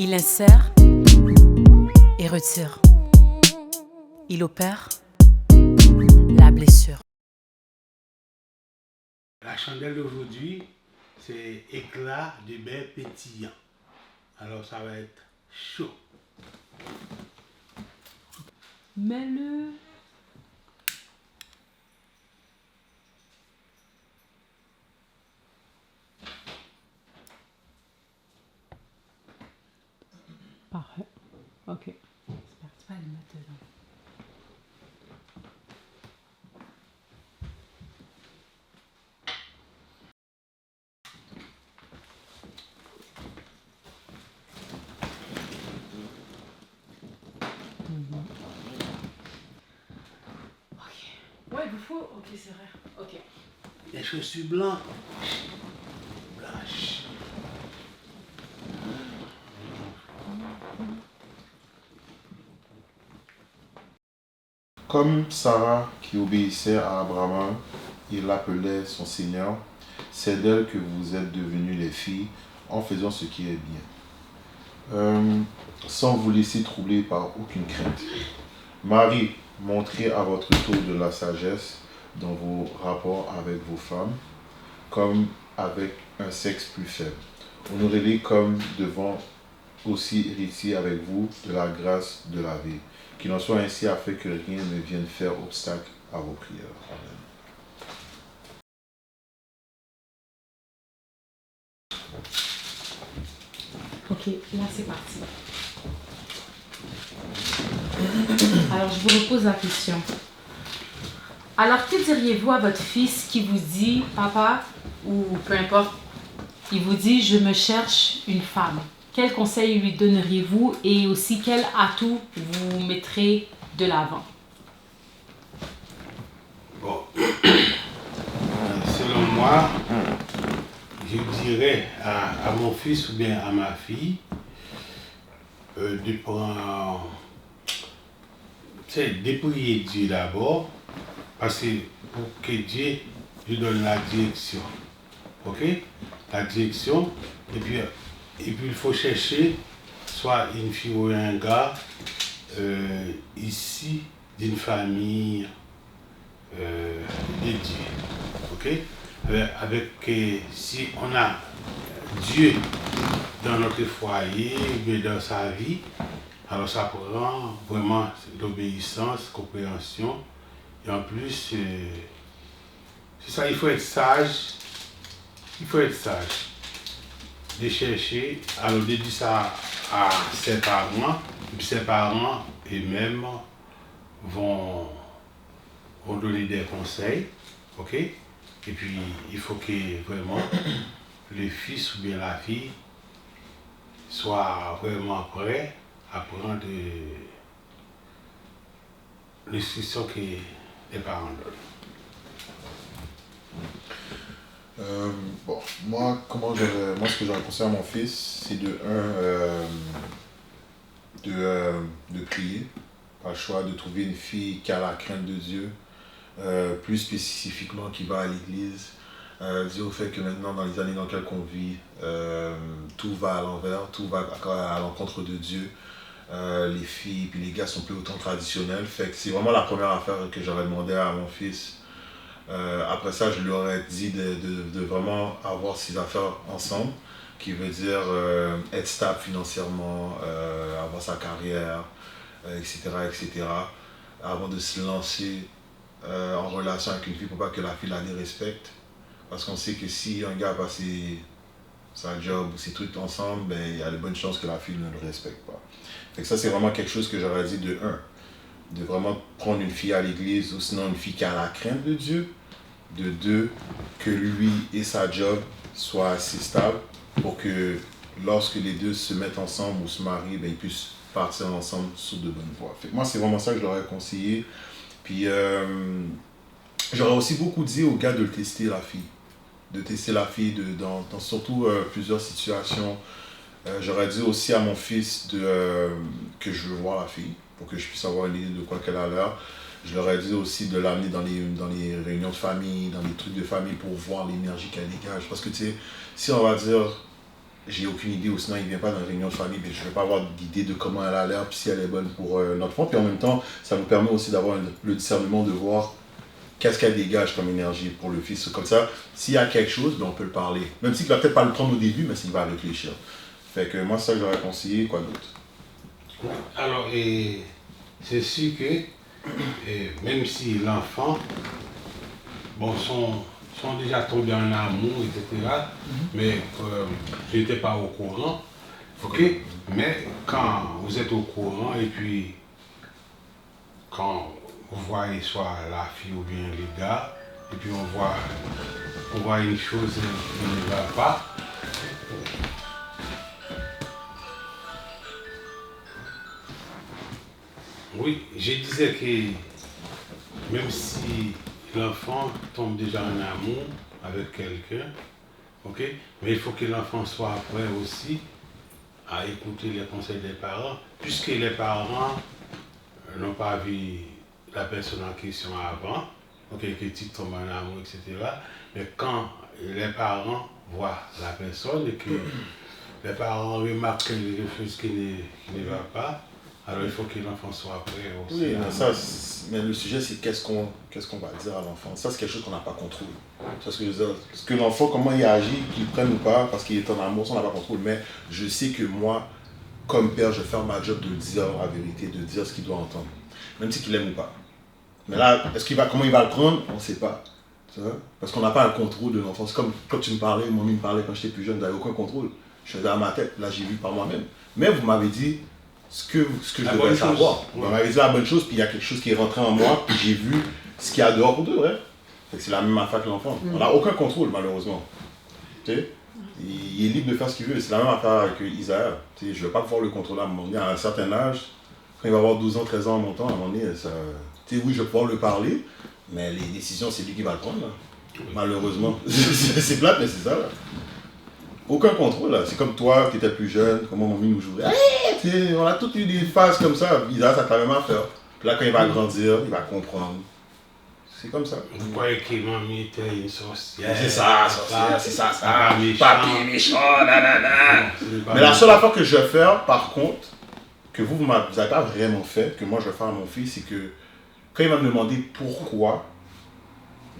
Il insère et retire. Il opère la blessure. La chandelle d'aujourd'hui, c'est éclat de bain pétillant. Alors ça va être chaud. Mets-le. Parfait. Ok. J'espère que tu vas le mettre dedans. Ok. Ouais, il vous faut. Ok, c'est vrai. Ok. Les chaussures blanches. Blanches. Comme Sarah qui obéissait à Abraham et l'appelait son Seigneur, c'est d'elle que vous êtes devenues les filles en faisant ce qui est bien. Sans vous laisser troubler par aucune crainte. Marie, montrez à votre tour de la sagesse dans vos rapports avec vos femmes, comme avec un sexe plus faible. Honorez-les comme devant aussi héritier avec vous de la grâce de la vie. Qu'il en soit ainsi afin que rien ne vienne faire obstacle à vos prières. Amen. Ok, là c'est parti. Alors je vous repose la question. Alors que diriez-vous à votre fils qui vous dit, papa, ou peu importe, il vous dit, je me cherche une femme. Quel conseil lui donneriez-vous et aussi quel atout vous mettrez de l'avant? Bon. Selon moi, je dirais à mon fils ou bien à ma fille de prendre, de prier Dieu d'abord, parce que pour que Dieu lui donne la direction. Ok? La direction, et puis il faut chercher soit une fille ou un gars ici d'une famille de Dieu. Ok? Si on a Dieu dans notre foyer, mais dans sa vie, alors ça prend vraiment l'obéissance, compréhension. Et en plus, c'est ça, il faut être sage. Il faut être sage. De chercher, alors de dire ça à ses parents, et puis ses parents eux-mêmes vont donner des conseils. Ok? Et puis, il faut que vraiment le fils ou bien la fille soit vraiment prêt à prendre l'instruction que les parents donnent. Moi, ce que j'aurais conseillé à mon fils, c'est de prier, pas le choix de trouver une fille qui a la crainte de Dieu, plus spécifiquement qui va à l'église. Dire au fait que maintenant, dans les années dans lesquelles on vit, tout va à l'envers, tout va à l'encontre de Dieu. Les filles et les gars sont plus autant traditionnels. Fait que c'est vraiment la première affaire que j'aurais demandé à mon fils. Après ça, je lui aurais dit de vraiment avoir ses affaires ensemble, qui veut dire être stable financièrement, avoir sa carrière, etc., etc., avant de se lancer en relation avec une fille pour pas que la fille la dérespecte. Parce qu'on sait que si un gars a passé sa job ou ses trucs ensemble, ben, il y a de bonnes chances que la fille ne le respecte pas. Fait que ça, c'est vraiment quelque chose que j'aurais dit de vraiment prendre une fille à l'église ou sinon une fille qui a la crainte de Dieu. De deux, que lui et sa job soient assez stables pour que lorsque les deux se mettent ensemble ou se marient, ben, ils puissent partir ensemble sur de bonnes voies. Fait que moi, c'est vraiment ça que je leur ai conseillé. Puis, j'aurais aussi beaucoup dit aux gars de tester la fille. De tester la fille dans surtout plusieurs situations. J'aurais dit aussi à mon fils que je veux voir la fille pour que je puisse avoir une idée de quoi qu'elle a l'air. Je leur ai dit aussi de l'amener dans les réunions de famille, dans les trucs de famille pour voir l'énergie qu'elle dégage. Parce que tu sais, si on va dire, j'ai aucune idée, ou sinon il ne vient pas dans une réunion de famille, mais je ne vais pas avoir d'idée de comment elle a l'air, puis si elle est bonne pour notre enfant. Puis en même temps, ça nous permet aussi d'avoir le discernement de voir qu'est-ce qu'elle dégage comme énergie pour le fils. Comme ça, s'il y a quelque chose, ben on peut le parler. Même s'il ne va peut-être pas le prendre au début, mais s'il va réfléchir. Fait que moi, c'est ça que j'aurais conseillé, quoi d'autre. Alors, c'est sûr que même si l'enfant, bon, sont déjà tombés en amour, etc., mais je n'étais pas au courant, ok? Mais quand vous êtes au courant et puis quand vous voyez soit la fille ou bien les gars, et puis on voit une chose qui ne va pas. Oui, je disais que même si l'enfant tombe déjà en amour avec quelqu'un, ok, mais il faut que l'enfant soit prêt aussi à écouter les conseils des parents, puisque les parents n'ont pas vu la personne en question avant, ok, que tu tombes en amour, etc. Mais quand les parents voient la personne et que les parents remarquent quelque chose qui ne va pas, alors il faut que l'enfant soit prêt aussi. Oui, mais le sujet c'est qu'est-ce qu'on va dire à l'enfant. Ça c'est quelque chose qu'on n'a pas contrôlé. C'est ce que je veux dire. Parce que l'enfant, comment il agit, qu'il prenne ou pas, parce qu'il est en amour, ça on n'a pas contrôlé. Mais je sais que moi, comme père, je vais faire ma job de dire la vérité, de dire ce qu'il doit entendre. Même si qu'il aime ou pas. Mais là, comment il va le prendre, on ne sait pas. Parce qu'on n'a pas le contrôle de l'enfant. C'est comme quand tu me parlais, mon ami me parlait quand j'étais plus jeune, j'avais aucun contrôle. Je faisais dans ma tête, là j'ai vu par moi-même. Mais vous m'avez dit ce que je devrais savoir. Vous m'avez dit la bonne chose, puis il y a quelque chose qui est rentré en moi, puis j'ai vu ce qu'il y a dehors pour de vrai. C'est la même affaire que l'enfant. On n'a aucun contrôle, malheureusement. Tu sais? Il est libre de faire ce qu'il veut. C'est la même affaire avec Isaac. Je ne vais pas pouvoir le contrôler à un moment donné. À un certain âge, quand il va avoir 12 ans, 13 ans en montant, à un moment donné, oui, je vais pouvoir le parler, mais les décisions, c'est lui qui va le prendre. Là. Malheureusement. C'est plate, mais c'est ça. Là. Aucun contrôle. Là. C'est comme toi, qui étais plus jeune, comment mon nous jouait. Hey, on a toutes eu des phases comme ça. Isaac, ça t'a même affaire. Puis là, quand il va grandir, il va comprendre. C'est comme ça. Vous croyez que mamie était une sorcière? C'est ça, sorcière, c'est ça. Papi méchant, nanana. Mais la seule affaire que je vais faire, par contre, que vous n'avez pas vraiment fait, que moi je vais faire à mon fils, c'est que quand il va me demander pourquoi,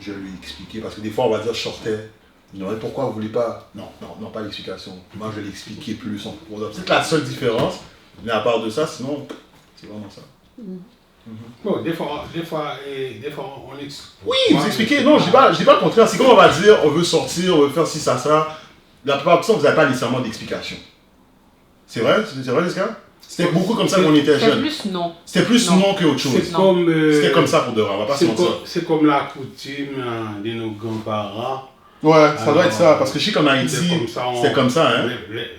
je vais lui expliquer. Parce que des fois, on va dire, je sortais. Il me demande pourquoi vous voulez pas. Non, pas d'explication. Moi, je vais l'expliquer plus en profondeur. C'est la seule différence. Mais à part de ça, sinon, c'est vraiment ça. Bon, des fois, on explique. Oui, vous expliquez. Non, je dis pas le contraire. C'est comme on va dire, on veut sortir, on veut faire ci, ça. La plupart du temps, vous n'avez pas nécessairement d'explication. C'est vrai, Jessica? C'était beaucoup comme ça quand on était jeune. C'était plus non qu'autre chose. C'était comme ça pour de vrai, on va pas se mentir. C'est comme la coutume de nos grands-parents. Ouais, ça doit être ça, parce que je sais qu'en Haïti, c'était comme ça, hein.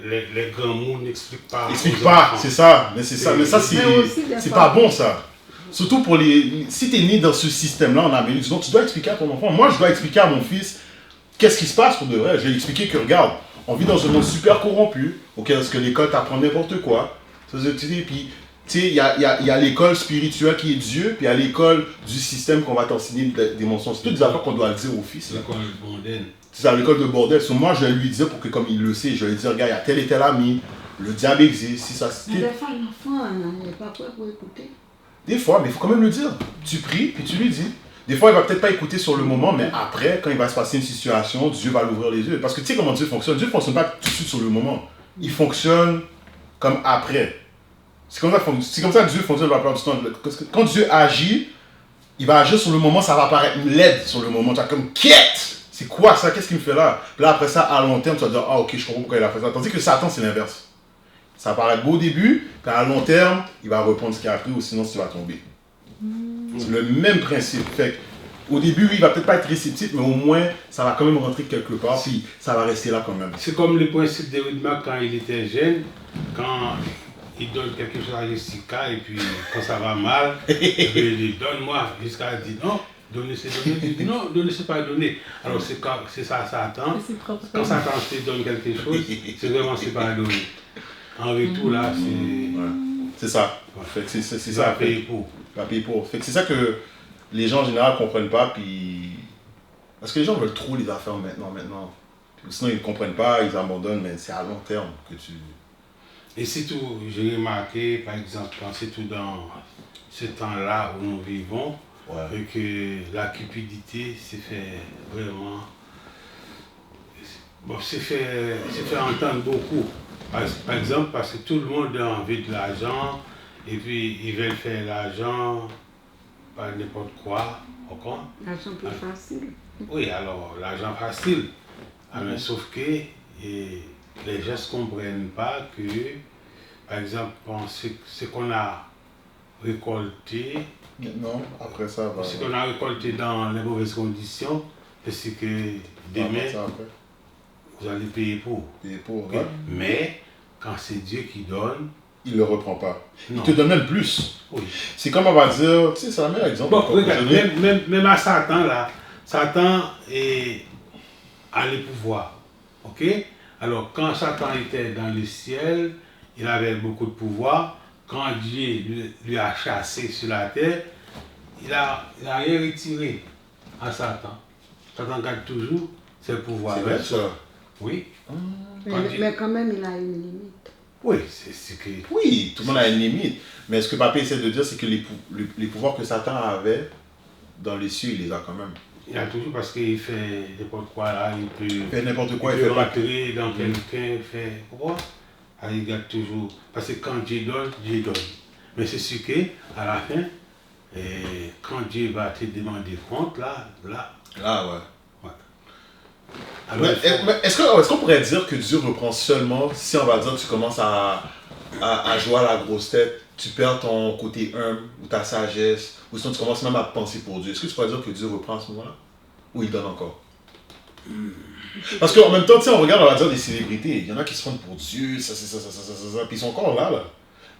Les grands mots n'expliquent pas. N'expliquent pas, c'est ça. Mais ça, c'est pas bon, ça. Surtout pour si tu es né dans ce système-là en Amérique du Nord, tu dois expliquer à ton enfant. Moi, je dois expliquer à mon fils qu'est-ce qui se passe pour de vrai. Je vais lui expliquer que, regarde, on vit dans un monde super corrompu, parce que l'école t'apprend n'importe quoi. Puis, tu sais, il y a l'école spirituelle qui est Dieu, puis il y a l'école du système qu'on va t'enseigner des mensonges. C'est toutes des affaires qu'on doit le dire au fils. L'école de bordel. C'est ça, l'école de bordel. So, moi, je vais lui dire pour que, comme il le sait, je vais lui dire, regarde, il y a tel et tel ami, le diable existe, si ça se Mais des fois, l'enfant n'est pas prêt pour écouter. Des fois, mais il faut quand même le dire. Tu pries, puis tu lui dis. Des fois, il va peut-être pas écouter sur le moment, mais après, quand il va se passer une situation, Dieu va l'ouvrir les yeux. Parce que tu sais comment Dieu fonctionne. Dieu ne fonctionne pas tout de suite sur le moment. Il fonctionne comme après. C'est comme ça que Dieu fonctionne la plupart du temps. Quand Dieu agit, il va agir sur le moment, ça va paraître laid sur le moment. Tu vas comme, quête! C'est quoi ça? Qu'est-ce qu'il me fait là? Puis là, après ça, à long terme, tu vas dire, ah ok, je comprends pourquoi il a fait ça. Tandis que Satan, c'est l'inverse. Ça va paraître beau au début, puis à long terme, il va répondre ce qu'il a appris, ou sinon tu vas tomber. C'est le même principe. Fait au début, il va peut-être pas être réceptif, mais au moins, ça va quand même rentrer quelque part, puis ça va rester là quand même. C'est comme le principe de Widmark quand il était jeune, quand il donne quelque chose à Jessica, et puis quand ça va mal, il dit donne-moi. Jessica dit non, donner c'est donner. Il dit non, donner c'est pas donner. Alors c'est ça, Satan. Quand Satan te donne quelque chose, c'est vraiment c'est pas donner. En retour là, c'est. Ouais. C'est ça. Ouais. C'est ça. Payer pour. Payer pour. Fait que c'est ça que les gens en général comprennent pas, puis. Parce que les gens veulent trop les affaires maintenant. Sinon, ils ne comprennent pas, ils abandonnent, mais c'est à long terme que tu... Et c'est tout, j'ai remarqué, par exemple, quand c'est tout dans ce temps-là où nous vivons, Ouais. et que la cupidité s'est fait vraiment. Bon, c'est fait entendre beaucoup. Par exemple, parce que tout le monde a envie de l'argent, et puis ils veulent faire l'argent par n'importe quoi. Ok? L'argent plus facile. Oui, alors l'argent facile. Ah, mais sauf que les gens ne comprennent pas que, par exemple, ce qu'on a récolté, Non, après ça, va... ce qu'on a récolté dans les mauvaises conditions, c'est que demain, Ça après. vous allez payer pour. Et pour, Ok? ouais. Mais quand c'est Dieu qui donne, Il ne le reprend pas. non. Il te donne même plus. Oui. C'est comme on va dire, tu sais, c'est le meilleur exemple. Bon, encore regarde, aujourd'hui. même à Satan, là, Satan a le pouvoir. Ok? Alors, quand Satan était dans le ciel, il avait beaucoup de pouvoir. Quand Dieu lui a chassé sur la terre, il a rien retiré à Satan. Satan garde toujours ses pouvoirs. C'est vrai ça. Oui. Quand Mais, Dieu- mais quand même, il a une limite. Oui, c'est que. Oui, tout le monde a une limite. Mais ce que Papa essaie de dire, c'est que les pouvoirs que Satan avait dans les cieux, il les a quand même. Il a toujours, parce qu'il fait n'importe quoi là, il peut. Il fait n'importe quoi, il il peut fait pas. rentrer dans quelqu'un, faire. Pourquoi? Ah, il garde toujours. Parce que quand Dieu donne, Dieu donne. Mais c'est sûr qu'à la fin, quand Dieu va te demander compte, là. Ah ouais. Alors, il faut- Mais est-ce qu'on pourrait dire que Dieu reprend seulement si on va dire que tu commences à jouer à la grosse tête, tu perds ton côté humble ou ta sagesse, ou sinon tu commences même à penser pour Dieu. Est-ce que tu pourrais dire que Dieu reprend à ce moment-là? Ou il donne encore? Parce qu'en même temps, tu sais, on regarde, on va dire des célébrités. Il y en a qui se prennent pour Dieu, ça, puis ils sont encore là.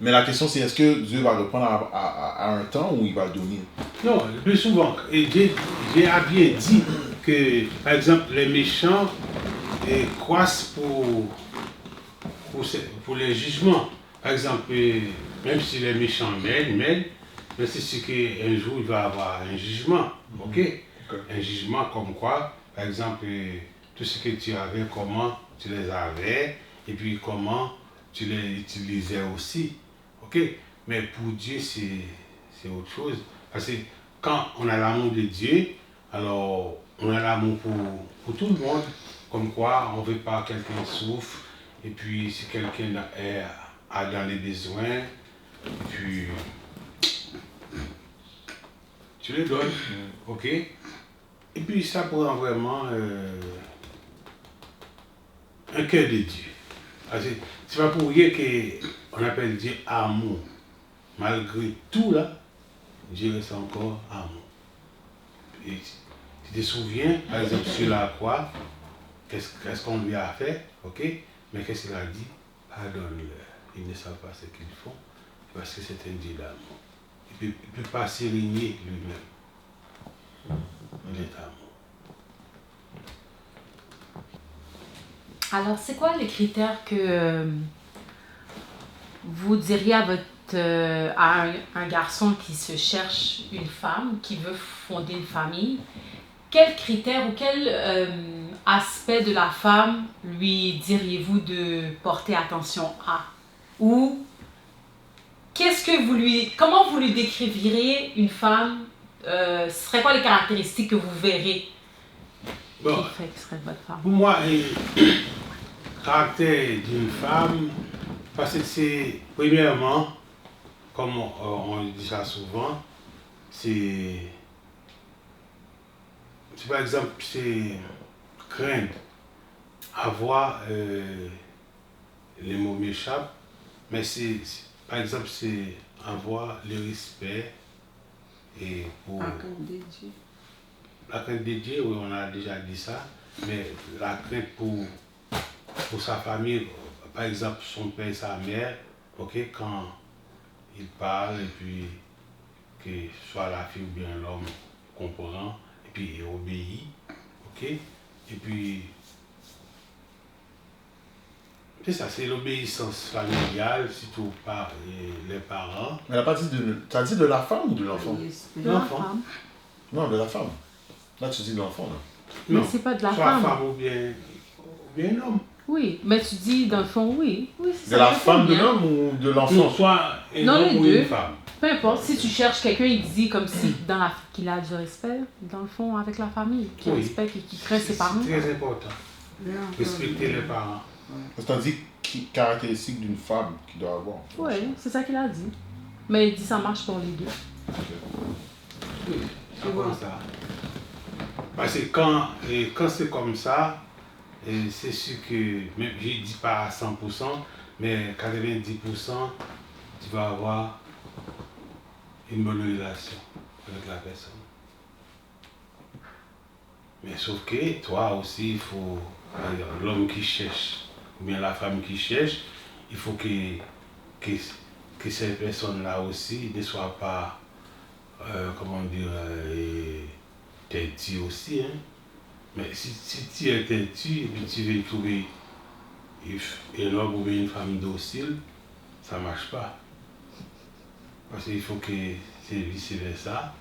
Mais la question c'est est-ce que Dieu va reprendre à un temps ou il va donner? Non, le plus souvent, et Dieu a bien dit que, par exemple, les méchants croissent pour les jugements. Par exemple, même si les méchants mènent, mais c'est sûr qu'un jour il va y avoir un jugement. Ok? Un jugement comme quoi, par exemple, tout ce que tu avais, comment tu les avais, et puis comment tu les utilisais aussi. Ok? Mais pour Dieu, c'est autre chose. Parce que quand on a l'amour de Dieu, alors on a l'amour pour tout le monde. Comme quoi, on ne veut pas que quelqu'un souffre. Et puis, si quelqu'un a dans les besoins, et puis tu les donnes. Ok? Et puis, ça prend vraiment un cœur de Dieu. Parce que c'est pas pour rien qu'on appelle Dieu amour. Malgré tout, là, Dieu reste encore amour. Et tu te souviens, par exemple, sur la croix, qu'est-ce qu'on lui a fait, ok? Mais qu'est-ce qu'il a dit? Pardonne-leur. Ils ne savent pas ce qu'ils font, parce que c'est un Dieu d'amour. Il ne peut pas se régner lui-même. Il est amour. Alors, c'est quoi les critères que vous diriez à un garçon qui se cherche une femme, qui veut fonder une famille? Quels critères ou quel aspect de la femme lui diriez-vous de porter attention à? Ou comment vous lui décririez une femme? Ce serait quoi les caractéristiques que vous verrez Bon, qui fait que ce serait votre femme? pour moi, le caractère d'une femme, parce que c'est, premièrement, comme on dit ça souvent, c'est par exemple, c'est craindre, avoir, les mots m'échappent, mais par exemple, c'est avoir le respect et pour À cause de Dieu. la crainte de Dieu, oui, on a déjà dit ça, mais la crainte pour sa famille, par exemple, son père et sa mère, ok, quand ils parlent et puis que soit la fille ou bien l'homme comprend et puis il obéit, ok, et puis c'est ça, c'est l'obéissance familiale, surtout par les parents. Mais elle n'a pas dit de... T'as dit de la femme ou de l'enfant? Respect. L'enfant. Non, de la femme. Là, tu dis de l'enfant, là. Mais Non, c'est pas de la soit femme. femme ou bien bien un homme. Oui, mais tu dis dans le fond, oui. Oui, c'est De ça. la je femme de comprends bien. l'homme ou de Donc, l'enfant? soit un Non, homme les ou deux. une femme. Peu importe, si tu cherches quelqu'un, il dit comme si qu'il a du respect, dans le fond, avec la famille, qui Oui. respecte et qui craint ses parents. C'est très important. Là, Respecter les parents. C'est-à-dire caractéristique d'une femme qu'il doit avoir. Oui, c'est ça qu'il a dit. Mais il dit ça marche pour les deux. Oui, c'est bon. comme ça. Parce que quand c'est comme ça, c'est sûr que, même, je ne dis pas à 100%, mais 90%, tu vas avoir une bonne relation avec la personne. Mais sauf que toi aussi, il faut, l'homme qui cherche, ou bien la femme qui cherche, il faut que ces personnes-là aussi ne soient pas, comment dire, têtues aussi. Hein. Mais si tu es têtu et puis tu veux trouver un homme ou bien une femme docile, ça ne marche pas. Parce qu'il faut que c'est vice-versa,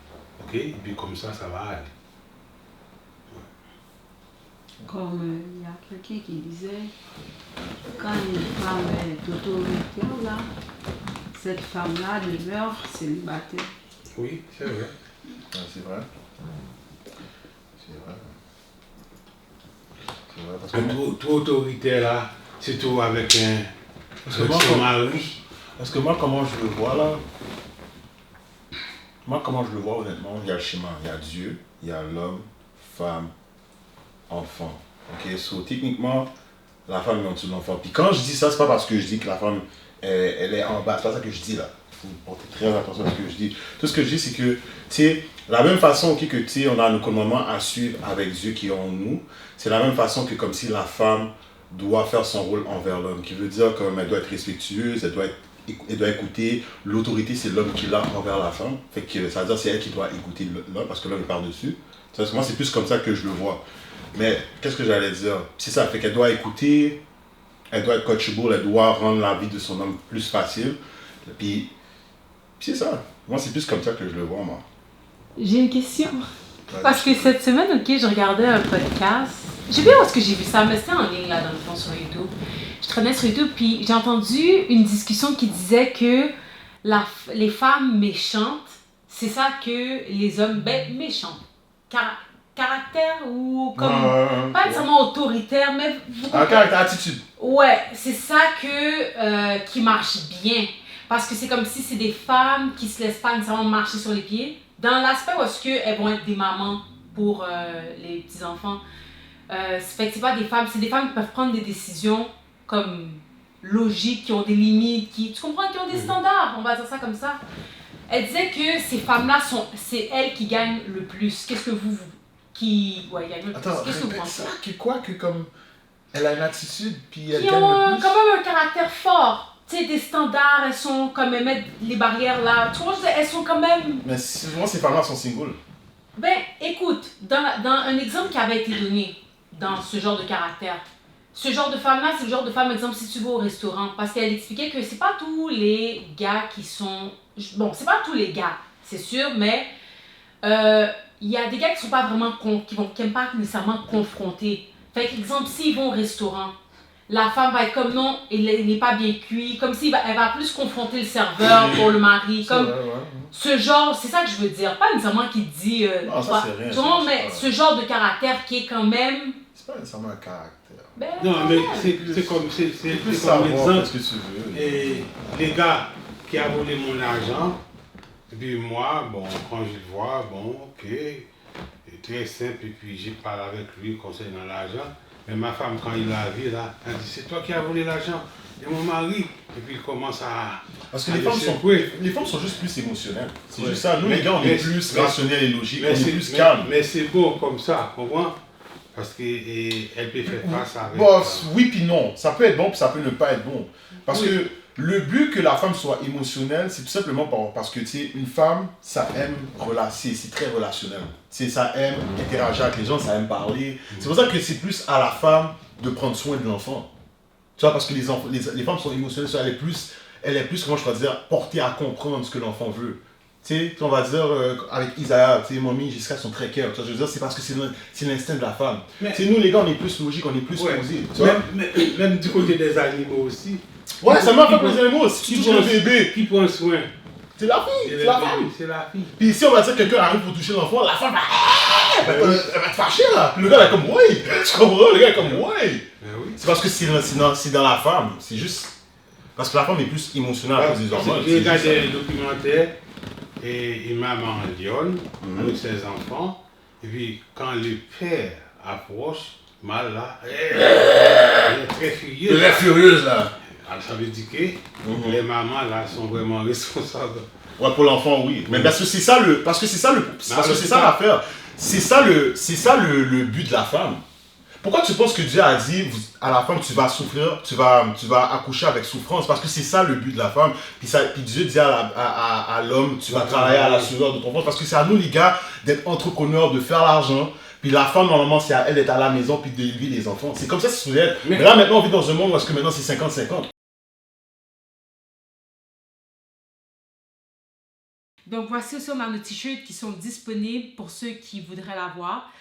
ok? Et puis comme ça va aller. comme il y a quelqu'un qui disait, quand une femme est autoritaire, là, cette femme-là demeure célibataire. Oui, c'est vrai. Ouais, c'est vrai. C'est vrai. C'est vrai parce que Tout autoritaire là, c'est tout avec Parce que avec moi, son comme- mari. Parce que moi, comment je le vois là, moi, comment je le vois honnêtement, il y a le schéma, il y a Dieu, il y a l'homme, femme, enfant. Ok, so techniquement, la femme est en dessous de l'enfant. Puis quand je dis ça, c'est pas parce que je dis que la femme, elle est en bas, c'est pas ça que je dis là. Il faut porter très attention à ce que je dis. Tout ce que je dis, c'est que, tu sais, la même façon ok, que, tu sais, on a nos commandements à suivre avec Dieu qui est en nous, c'est la même façon que comme si la femme doit faire son rôle envers l'homme, qui veut dire qu'elle doit être respectueuse, elle doit écouter, l'autorité c'est l'homme qui l'a envers la femme, fait que ça veut dire c'est elle qui doit écouter l'homme parce que l'homme est par-dessus. Parce que moi c'est plus comme ça que je le vois. Mais qu'est-ce que j'allais dire? C'est ça, fait qu'elle doit écouter, elle doit être coachable, elle doit rendre la vie de son homme plus facile. Puis c'est ça. Moi c'est plus comme ça que je le vois moi. J'ai une question. Parce que cette semaine, ok, je regardais un podcast. Je sais pas où est-ce que j'ai vu ça, mais c'était en ligne là dans le fond sur YouTube. Je traînais sur YouTube puis j'ai entendu une discussion qui disait que les femmes méchantes, c'est ça que les hommes méchants. Caractère ou comme pas nécessairement autoritaire, mais vous Un comprenez? caractère, attitude. Ouais, c'est ça qui marche bien. Parce que c'est comme si c'est des femmes qui se laissent pas nécessairement marcher sur les pieds. Dans l'aspect où est-ce qu'elles vont être des mamans pour les petits-enfants. Fait que c'est pas des femmes, c'est des femmes qui peuvent prendre des décisions comme logiques, qui ont des limites, tu comprends, qui ont des standards, on va dire ça comme ça. Elle disait que ces femmes-là, c'est elles qui gagnent le plus. Qu'est-ce que vous qui gagnent le plus? Attends, Qu'est-ce que vous répète pensez? ça, que quoi, que comme elle a une attitude puis elle Qui gagne ont le plus. quand même un caractère fort. Tu sais, des standards, elles sont comme elles mettent les barrières là. Tu vois, elles sont quand même. Mais souvent ces femmes-là sont singles. Ben, écoute, dans un exemple qui avait été donné dans ce genre de caractère, ce genre de femme-là, c'est le genre de femme, exemple, si tu vas au restaurant, parce qu'elle expliquait que c'est pas tous les gars qui sont. Bon, c'est pas tous les gars, c'est sûr, mais il y a des gars qui sont pas vraiment. Qui n'aiment pas nécessairement confronter. Fait qu'exemple, s'ils vont au restaurant, la femme va être comme non, il n'est pas bien cuit, comme si elle va plus confronter le serveur pour le mari, comme ce genre, c'est ça que je veux dire, pas nécessairement qui dit Non, ça, c'est rien, tu vois, c'est mais pas- ce genre de caractère qui est quand même C'est pas nécessairement un caractère. ben, Non, quand mais même. c'est comme Tu peux c'est comme savoir exemple. ce que tu veux. Et les gars qui a volé mon argent, et puis moi, bon, quand je le vois, bon, ok, c'est très simple, et puis j'ai parlé avec lui concernant l'argent. Mais ma femme, quand il l'a vu, là, elle dit, c'est toi qui as volé l'argent, et mon mari. Et puis il commence à... Parce que à les le femmes, secouer. les femmes sont juste plus émotionnelles. C'est Ouais. juste ça. Nous, Mais- les gars, on est mais- plus mais- rationnels et logiques. On Mais est c'est plus calme. mais c'est beau comme ça, comprends? Parce qu'elle peut faire face avec... Bon, oui puis non. Ça peut être bon puis ça peut ne pas être bon. Parce Oui. que le but que la femme soit émotionnelle, c'est tout simplement parce que, tu sais, une femme, ça aime relater, c'est très relationnel. Tu sais, ça aime interagir avec les gens, ça aime parler. C'est pour ça que c'est plus à la femme de prendre soin de l'enfant. Tu vois, parce que les femmes sont émotionnelles, elle est plus, comment je pourrais dire, portée à comprendre ce que l'enfant veut. Tu sais, on va dire, avec Isaiah, tu sais, Mommy, Jessica sont très cœur. Je veux dire, c'est parce que c'est l'instinct de la femme. Tu sais, nous, les gars, on est plus logiques, on est plus posés. Tu vois? Même du côté des animaux aussi. Ouais, ça m'a fait pour les animaux. Si tu touches un bébé, Qui prend soin? c'est la fille, c'est la femme. C'est la fille. Puis ici, on va dire que quelqu'un arrive pour toucher l'enfant, la femme va. Elle va te fâcher là. Puis le gars, il est comme, ouais. Tu comprends? Le gars est comme, ouais. Oui. C'est parce que c'est dans la femme. C'est juste. Parce que la femme est plus émotionnelle à cause des hormones. J'ai regardé un documentaire et une maman en Lyon avec ses enfants. Et puis quand le père approche, mal là, elle est très furieuse. Elle est furieuse là. Alors, ça veut dire que les mamans là sont vraiment responsables. Ouais, pour l'enfant, oui. Mais parce que c'est ça l'affaire. C'est ça le but de la femme. Pourquoi tu penses que Dieu a dit à la femme tu vas souffrir, tu vas accoucher avec souffrance? Parce que c'est ça le but de la femme. Puis Dieu dit à l'homme tu vas travailler à la sueur de ton ventre. Parce que c'est à nous les gars d'être entrepreneurs, de faire l'argent. Puis la femme normalement c'est à elle d'être à la maison puis d'élever les enfants. C'est comme ça que c'est être. Mais là maintenant on vit dans un monde où est-ce que maintenant c'est 50-50. Donc voici aussi on a nos t-shirts qui sont disponibles pour ceux qui voudraient l'avoir.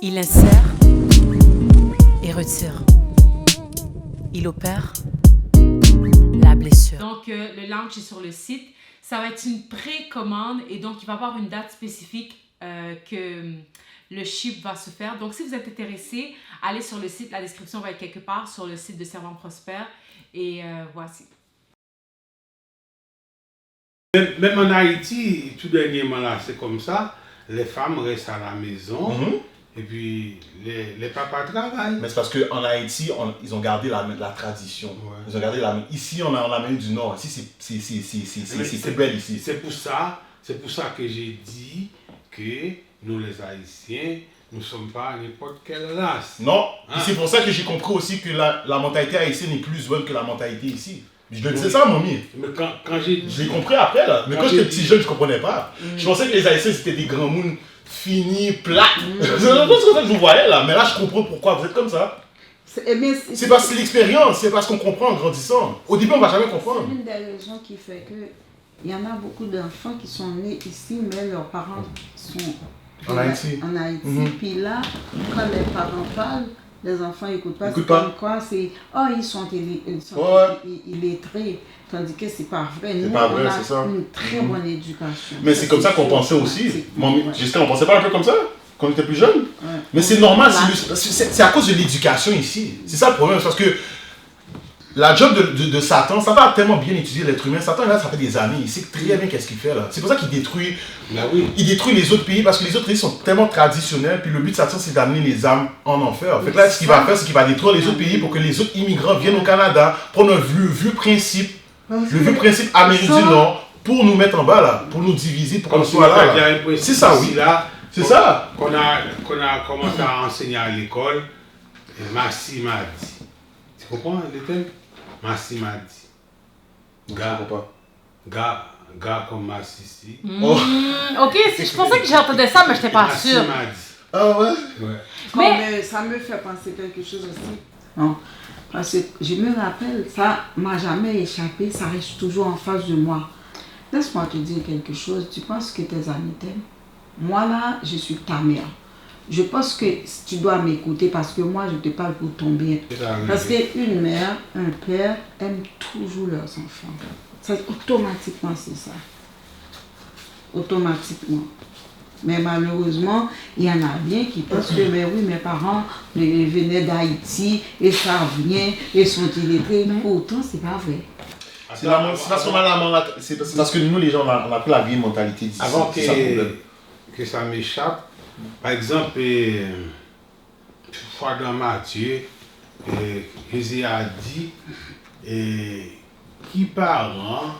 Il insère et retire. Il opère la blessure. Donc le launch est sur le site. Ça va être une précommande et donc il va y avoir une date spécifique que le ship va se faire. Donc si vous êtes intéressé, allez sur le site. La description va être quelque part sur le site de Servant Prospère. Et voici. Même en Haïti, tout dernièrement là, c'est comme ça. Les femmes restent à la maison. Et puis, les papas travaillent. Mais c'est parce qu'en Haïti, ils ont gardé la tradition. Ouais. Ils ont gardé ici, on a l'Amérique du Nord. Ici, c'est très belle ici. C'est pour ça que j'ai dit que nous, les Haïtiens, nous ne sommes pas n'importe quelle race. Non. Et c'est pour ça que j'ai compris aussi que la mentalité haïtienne est plus bonne que la mentalité ici. Je le disais ça à Mommy. Mais quand j'ai dit... Je l'ai compris après, là. Mais quand j'étais petit jeune, je ne comprenais pas. Je pensais que les Haïtiens, c'était des grands mouns finis, plats. C'est ça que je vous voyais, là. Mais là, je comprends pourquoi vous êtes comme ça. C'est parce que c'est l'expérience, c'est parce qu'on comprend en grandissant. Au début, on ne va jamais comprendre. C'est une des raisons qui fait que il y en a beaucoup d'enfants qui sont nés ici, mais leurs parents sont en Haïti. Puis là, quand les parents parlent, les enfants n'écoutent pas. C'est comme quoi, c'est ils sont illettrés. Tandis que c'est pas vrai. Nous, pas vrai, on a c'est ça. une très bonne éducation. Mais c'est comme ça qu'on pensait aussi. Jusqu'à on pensait pas un peu comme ça quand on était plus jeune. Ouais. Mais c'est normal, c'est à cause de l'éducation ici. C'est ça le problème, parce que la job de Satan, Satan a tellement bien étudié l'être humain. Satan, là, ça fait des années. Il sait très bien qu'est-ce qu'il fait là. C'est pour ça qu'il détruit, il détruit les autres pays, parce que les autres pays sont tellement traditionnels. Puis le but de Satan, c'est d'amener les âmes en enfer. Fait que là, ce qu'il va faire, c'est qu'il va détruire les autres pays pour que les autres immigrants viennent au Canada, prendre le vieux principe Amérique du Nord, pour nous mettre en bas là, pour nous diviser, pour qu'on soit là. C'est ça, oui. C'est ça. Qu'on a commencé à enseigner à l'école, Massi m'a dit. Tu comprends le thème? Massi m'a dit. Gars comme Massi ici. Ok, je pensais que j'entendais ça, mais je n'étais pas sûre. Massi m'a dit. Ah ouais? Mais ça me fait penser quelque chose aussi. Non. Parce que je me rappelle, ça m'a jamais échappé, ça reste toujours en face de moi. Laisse-moi te dire quelque chose. Tu penses que tes amis t'aiment? Moi là, je suis ta mère. Je pense que tu dois m'écouter parce que moi, je te parle pour ton bien. Parce qu'une mère, un père aiment toujours leurs enfants. Automatiquement, c'est ça. Automatiquement. Mais malheureusement, il y en a bien qui pensent que mais oui, mes parents venaient d'Haïti et ça vient et sont illettrés. Pourtant, c'est pas vrai. C'est parce que nous, les gens, on a pris la vieille mentalité d'ici. Avant que ça m'échappe, par exemple, fois dans Matthieu, Jésus a dit qui parent,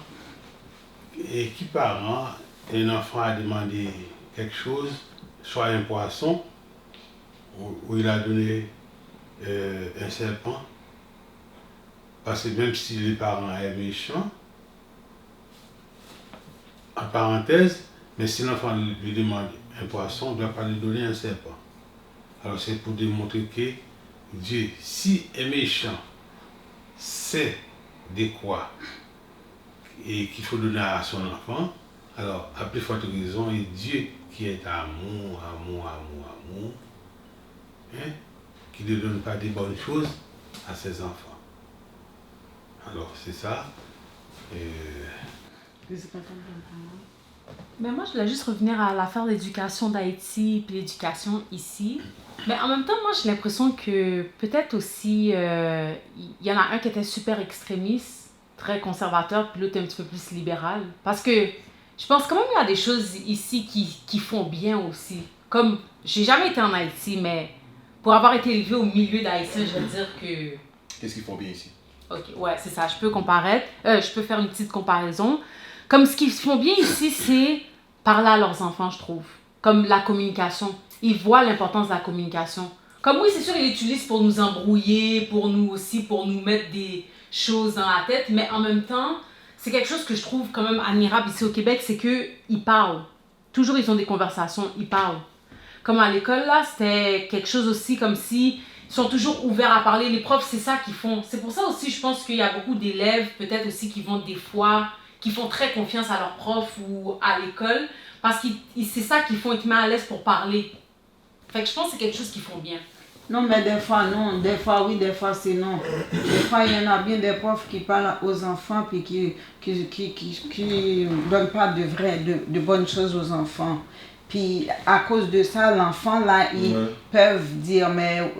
un enfant a demandé quelque chose, soit un poisson, où il a donné un serpent, parce que même si les parents sont méchants, en parenthèse, mais si l'enfant lui demande un poisson, on ne doit pas lui donner un serpent. Alors c'est pour démontrer que Dieu, si un méchant sait de quoi et qu'il faut donner à son enfant, alors à plus forte raison, et Dieu qui est amour, hein, qui ne donne pas de bonnes choses à ses enfants. Alors c'est ça. Mais moi, je voulais juste revenir à l'affaire d'éducation d'Haïti puis l'éducation ici. Mais en même temps, moi, j'ai l'impression que peut-être aussi, il y en a un qui était super extrémiste, très conservateur, puis l'autre un petit peu plus libéral. Parce que je pense quand même qu'il y a des choses ici qui font bien aussi. Comme, j'ai jamais été en Haïti, mais pour avoir été élevé au milieu d'Haïtiens, je veux dire que... Qu'est-ce qu'ils font bien ici? Ok, ouais, c'est ça. Je peux faire une petite comparaison. Comme ce qu'ils font bien ici, c'est parler à leurs enfants, je trouve. Comme la communication. Ils voient l'importance de la communication. Comme oui, c'est sûr, ils l'utilisent pour nous embrouiller, pour nous mettre des choses dans la tête, mais en même temps, c'est quelque chose que je trouve quand même admirable ici au Québec, c'est qu'ils parlent. Toujours, ils ont des conversations, ils parlent. Comme à l'école, là, c'était quelque chose aussi comme si ils sont toujours ouverts à parler. Les profs, c'est ça qu'ils font. C'est pour ça aussi, je pense qu'il y a beaucoup d'élèves, peut-être aussi, qui vont des fois... qui font très confiance à leurs profs ou à l'école, parce que c'est ça qu'ils font, ils te mettent à l'aise pour parler. Fait que je pense que c'est quelque chose qu'ils font bien. Non, mais des fois non, des fois oui, des fois c'est non. Des fois, il y en a bien des profs qui parlent aux enfants puis qui donnent pas de bonnes choses aux enfants. Puis à cause de ça, l'enfant là, ils peuvent dire, mais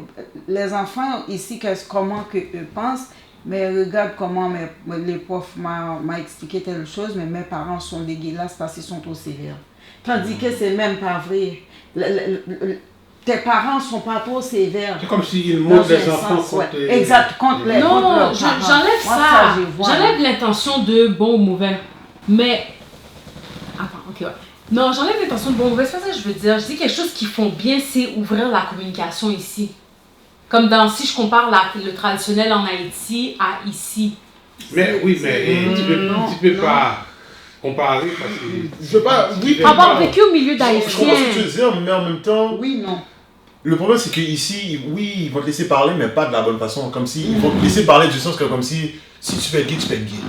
les enfants ici, comment eux pensent. Mais regarde comment les profs m'ont expliqué telle chose, mais mes parents sont dégueulasses parce qu'ils sont trop sévères. Tandis que c'est même pas vrai. Tes parents sont pas trop sévères. C'est comme s'ils montrent les enfants contre... Exact, contre les Non, contre j'enlève ça. J'enlève l'intention de bon ou mauvais. Mais... Attends, ok, ouais. Non, j'enlève l'intention de bon ou mauvais. C'est pas ça que je veux dire. Je dis quelque chose qu'ils font bien, c'est ouvrir la communication ici. Comme si je compare le traditionnel en Haïti à ici. Mais oui, mais tu peux pas comparer parce que... Je veux pas... Oui, avoir vécu au milieu d'Haïtiens. Je comprends ce que tu veux dire, mais en même temps... Oui, non. Le problème, c'est qu'ici, oui, ils vont te laisser parler, mais pas de la bonne façon. Comme si... Ils vont te laisser parler du sens que comme si tu fais gay, tu fais gay.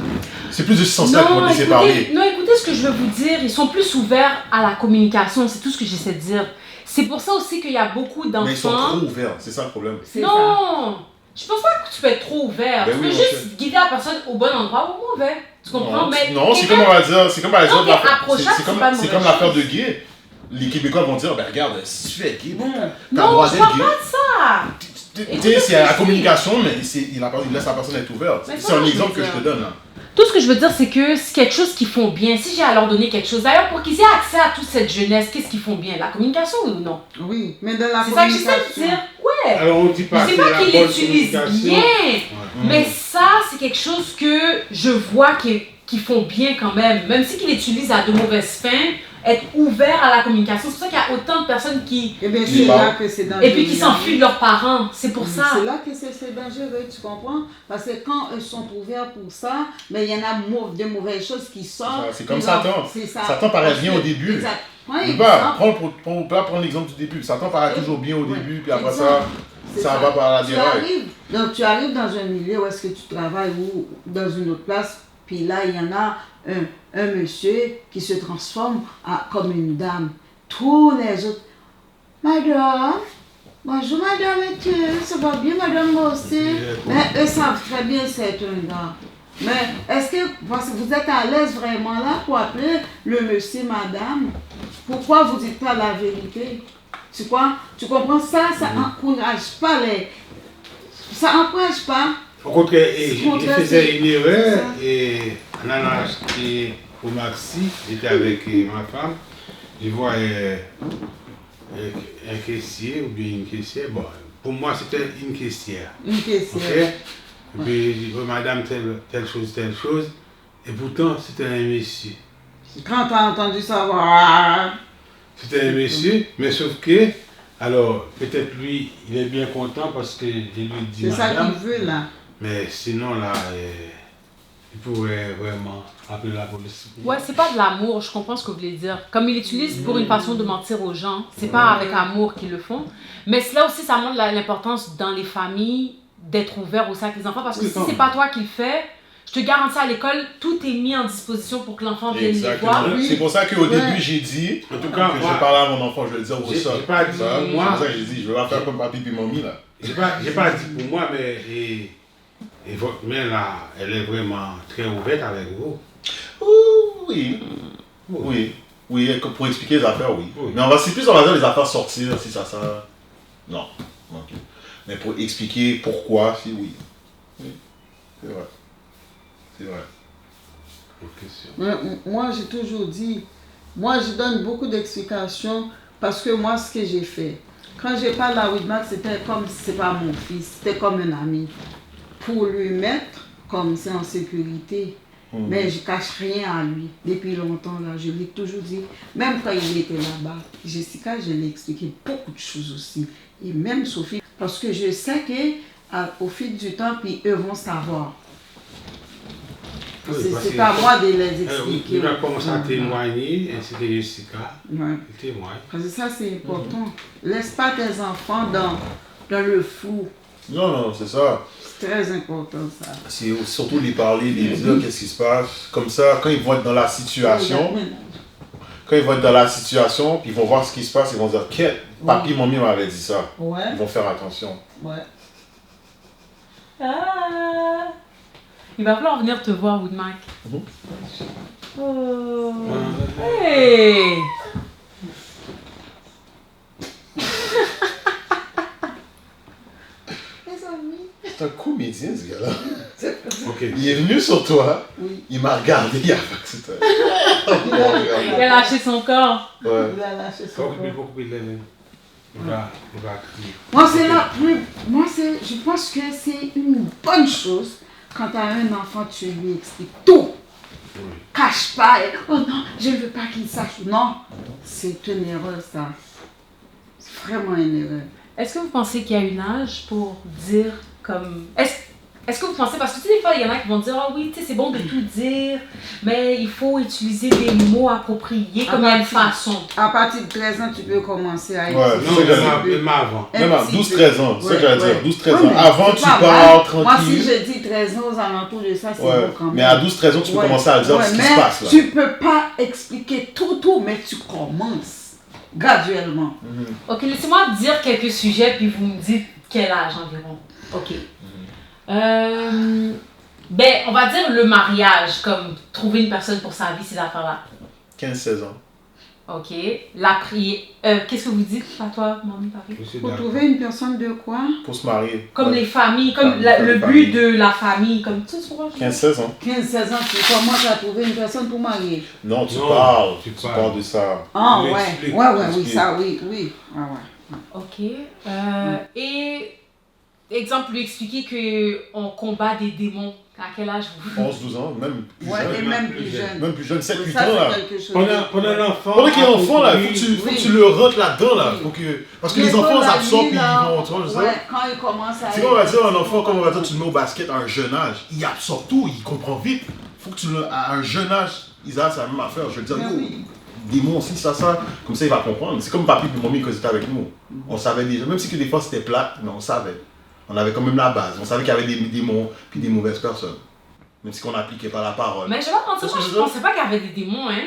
C'est plus de ce sens-là qu'ils vont te laisser parler. Non, écoutez ce que je veux vous dire. Ils sont plus ouverts à la communication. C'est tout ce que j'essaie de dire. C'est pour ça aussi qu'il y a beaucoup d'enfants... Mais ils sont trop ouverts, c'est ça le problème. Non, je pense pas que tu peux être trop ouvert. Tu peux juste guider la personne au bon endroit ou au mauvais. Tu comprends? Non, c'est comme on va dire, c'est comme par exemple... C'est comme l'affaire de gay. Les Québécois vont dire, ben regarde, si tu fais gay, non, je parle pas de ça. Tu sais, c'est la communication, mais il laisse la personne être ouverte. C'est un exemple que je te donne là. Tout ce que je veux dire, c'est que c'est quelque chose qu'ils font bien. Si j'ai à leur donner quelque chose, d'ailleurs, pour qu'ils aient accès à toute cette jeunesse, qu'est-ce qu'ils font bien? La communication ou non? Oui, mais de la communication. communication. C'est ça que j'essaie de dire. Ouais. Alors on dit pas c'est pas qu'ils l'utilisent bien, mais ça, c'est quelque chose que je vois qu'ils font bien quand même. Même si qu'ils l'utilisent à de mauvaises fins, être ouvert à la communication. C'est pour ça qu'il y a autant de personnes qui... Et bien, c'est là que c'est dangereux. Et puis qui s'enfuient de leurs parents. C'est pour ça. C'est là que c'est dangereux, tu comprends? Parce que quand ils sont ouverts pour ça, mais il y en a de mauvaises choses qui sortent. C'est comme Satan. Satan paraît bien au début. Exact. Prends l'exemple du début. Satan paraît toujours bien au début, puis après ça va par la déraille. Donc tu arrives dans un milieu où est-ce que tu travailles ou dans une autre place, puis là il y en a un monsieur qui se transforme comme une dame. Tous les autres, madame, bonjour madame, ça va bien madame moi aussi. Mais eux savent très bien c'est un gars. Mais est-ce que parce que vous êtes à l'aise vraiment là pour appeler le monsieur madame? Pourquoi vous dites pas la vérité? Tu comprends ça? Ça n'encourage pas les... Ça n'encourage pas. Au contraire, il faisait une erreur et on a acheté au Maxi, j'étais avec ma femme, je vois un caissier ou bien une caissière. Bon, pour moi c'était une caissière. Une caissière. Okay? Et puis je dis, oh, madame, telle chose. Et pourtant c'était un monsieur. Quand tu as entendu ça, voilà. C'était un monsieur, mais sauf que, alors peut-être lui, il est bien content parce que je lui dis c'est madame. C'est ça qu'il veut là. Mais sinon là, il pourrait vraiment appeler la police. Ouais, c'est pas de l'amour, je comprends ce que vous voulez dire. Comme ils l'utilisent pour une façon de mentir aux gens, c'est pas avec amour qu'ils le font. Mais là aussi, ça montre l'importance dans les familles d'être ouvert aussi avec les enfants. Parce que si c'est pas toi qui le fais, je te garantis à l'école, tout est mis en disposition pour que l'enfant vienne les voir. C'est pour ça qu'au début, j'ai dit, en tout cas, que je parlais à mon enfant, je vais le dire, j'ai pas dit, c'est pour ça que j'ai dit, je vais pas faire comme papi et mamie là. J'ai pas dit pour moi, mais et votre mère là, elle est vraiment très ouverte avec vous. Oui, pour expliquer les affaires, oui. Mais on va dire les affaires sortir, si ça. Non. Ok. Mais pour expliquer pourquoi, si oui. Oui, c'est vrai. C'est vrai. Moi, j'ai toujours dit, moi, je donne beaucoup d'explications parce que moi, ce que j'ai fait, quand j'ai parlé à Widmark, c'était comme si c'est pas mon fils, c'était comme un ami. Pour lui mettre comme c'est en sécurité, mais je cache rien à lui. Depuis longtemps, là, je l'ai toujours dit, même quand il était là-bas, Jessica, je l'ai expliqué beaucoup de choses aussi. Et même Sophie, parce que je sais qu'au fil du temps, puis eux vont savoir. C'est à moi de les expliquer. Il a commencé à témoigner, ainsi que Jessica. Il témoigne. Parce que ça, c'est important. Laisse pas tes enfants dans le flou. Non, c'est ça. C'est très important, ça. C'est surtout les parler, les dire qu'est-ce qui se passe. Comme ça, quand ils vont être dans la situation, puis ils vont voir ce qui se passe, ils vont dire « Papi, mamie m'avait dit ça. » Ils vont faire attention. Il va falloir venir te voir, Widmark. Oh. Hey! C'est un comédien, ce gars-là. Okay. Il est venu sur toi, il m'a regardé, il a fait que il a lâché son corps. Il a lâché son corps. Je pense que c'est une bonne chose quand tu as un enfant, tu lui expliques tout. Cache pas, oh non, je ne veux pas qu'il sache. Non, c'est une erreur, ça. C'est vraiment une erreur. Est-ce que vous pensez qu'il y a une âge pour dire comme... Est-ce que vous pensez, parce que tu sais, des fois, il y en a qui vont dire, ah oui, tu sais, c'est bon de tout dire, mais il faut utiliser des mots appropriés comme une façon. À partir de 13 ans, tu peux commencer à même avant. Même à 12-13 ans, c'est ça que j'allais dire, 12-13 ans. Avant, tu parles tranquille. Moi, si je dis 13 ans aux alentours de ça, c'est bon quand même. Mais à 12-13 ans, tu peux commencer à dire ce qui se passe là. Tu peux pas expliquer tout, mais tu commences graduellement. Ok, laissez-moi dire quelques sujets, puis vous me dites quel âge environ. Ok. Ben, on va dire le mariage, comme trouver une personne pour sa vie, ces affaires-là. 15-16 ans. Ok. La prière. Qu'est-ce que vous dites à toi, mamie, papi? Pour trouver une personne de quoi? Pour se marier. Comme les familles, comme le but de la famille, comme tout ce qu'on 15-16 ans. 15-16 ans, tu commences à trouver une personne pour marier. Non, tu parles de ça. Ah oui, ça, oui. Ok. Et... Exemple, lui expliquer qu'on combat des démons. À quel âge vous? 11-12 ans, même plus jeune. Et même plus jeune. Même plus jeune, 7-8 ans là. Pendant l'enfant. Pendant qu'il est enfant là, il faut que tu le rentres là-dedans là. Parce que les enfants ils absorbent et ils vont. Tu vois, quand ils commencent à. C'est comme on va dire un enfant, comme on va dire, tu le mets au basket à un jeune âge. Il absorbe tout, il comprend vite. Il faut que tu le. À un jeune âge, Isa, c'est la même affaire. Je veux dire, démons aussi, ça. Comme ça, il va comprendre. C'est comme papi et mamie quand ils étaient avec nous. On savait déjà, même si que des fois c'était plate, mais on savait. On avait quand même la base. On savait qu'il y avait des démons puis des mauvaises personnes. Même si on n'appliquait pas la parole. Mais je vais pas mentir, moi je pensais pas qu'il y avait des démons, hein.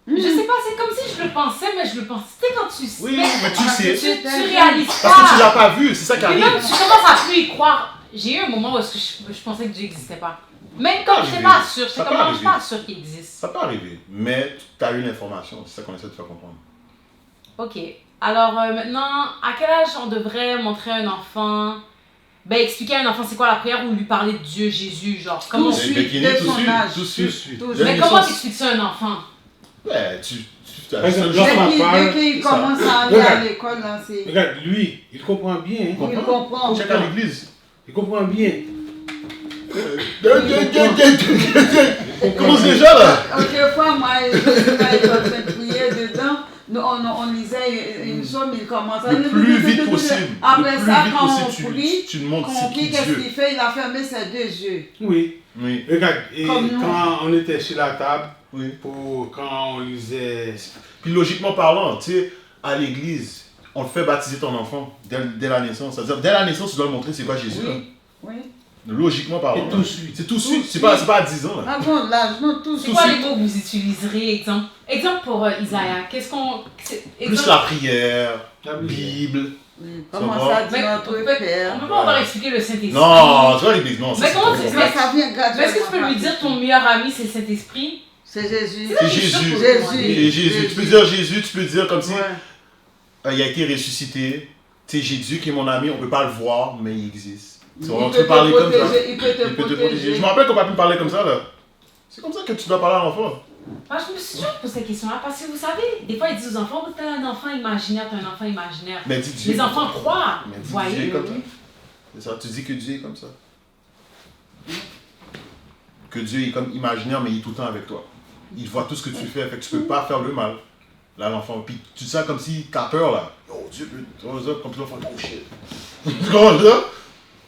Je sais pas, c'est comme si je le pensais, mais je le pensais. Tu sais, quand tu sais. Oui, mais tu sais. Tu réalises pas. Parce que tu l'as pas vu, c'est ça qui arrive. Mais même, tu commences à plus y croire. J'ai eu un moment où je pensais que Dieu n'existait pas. Même quand je n'étais pas sûre, c'est comme, je suis pas sûre qu'il existe. Ça peut arriver, mais tu as eu l'information, c'est ça qu'on essaie de faire comprendre. Ok. Alors maintenant, à quel âge on devrait montrer à un enfant, ben expliquer à un enfant c'est quoi la prière ou lui parler de Dieu, Jésus, genre comment tout de suite. Mais comment t'expliques ça à un enfant? Ouais, dès qu'il commence à aller à l'école, là, c'est... Regarde, lui, il comprend bien. Il comprend. Check à l'église. Il comprend bien. Commence déjà là. Quelquefois, moi, je suis en train de prier dedans. On on lisait une somme, il commençait Le plus vite possible. Après Le plus ça, vite quand possible, on prie, tu demandes c'est qui qu'est-ce Dieu. qu'il fait? Il a fermé ses 2 yeux. Oui. Oui. Regarde, et Comme nous. quand on était sur la table, Oui. quand on lisait. Puis logiquement parlant, tu sais, à l'église, on te fait baptiser ton enfant dès la naissance. C'est-à-dire, dès la naissance, tu dois le montrer c'est quoi Jésus. là. Oui, oui. Logiquement parlant. Et tout de suite. C'est tout de suite. Tout C'est de pas, suite. à 10 ans. Là. Ah bon, l'âge, non, tout C'est de quoi suite. les mots que vous utiliserez, exemple? Exemple pour Isaiah. Qu'est-ce qu'on. Plus la prière, La prière. Bible. Oui, comment Ça ça va. dit Mais notre on Père? peut pas encore expliquer le Saint-Esprit. Non, tu vois l'église, non. Mais c'est comment trop tu- bon. Ça vient gratuitement. Mais est-ce que tu peux lui dire ton meilleur ami, c'est le Saint-Esprit? C'est Jésus. C'est Jésus. Jésus. C'est Jésus. Tu peux dire Jésus, tu peux dire comme si Ouais. il a été ressuscité. Tu sais, Jésus qui est mon ami, on peut pas le voir, mais il existe. Tu vois, Il on peut peut parler te comme ça. protéger, il peut te Il peut te protéger. protéger. Je me rappelle qu'on n'a pas pu parler comme ça là. C'est comme ça que tu dois parler à l'enfant. Moi, je me suis toujours posé cette question-là parce que vous savez, des fois ils disent aux enfants, t'as un enfant imaginaire, t'as un enfant imaginaire. Mais dis Dieu. Les enfants croient, Mais vous dis voyez. Dieu comme ça. C'est ça, tu dis que Dieu est comme ça. Que Dieu est comme imaginaire, mais il est tout le temps avec toi. Il voit tout ce que tu fais, fait que tu peux pas faire le mal. Là, l'enfant, puis tu te sens comme si t'as peur là. Oh Dieu, tu vois ça, comme si l'enfant, oh shit. Tu comprends ça?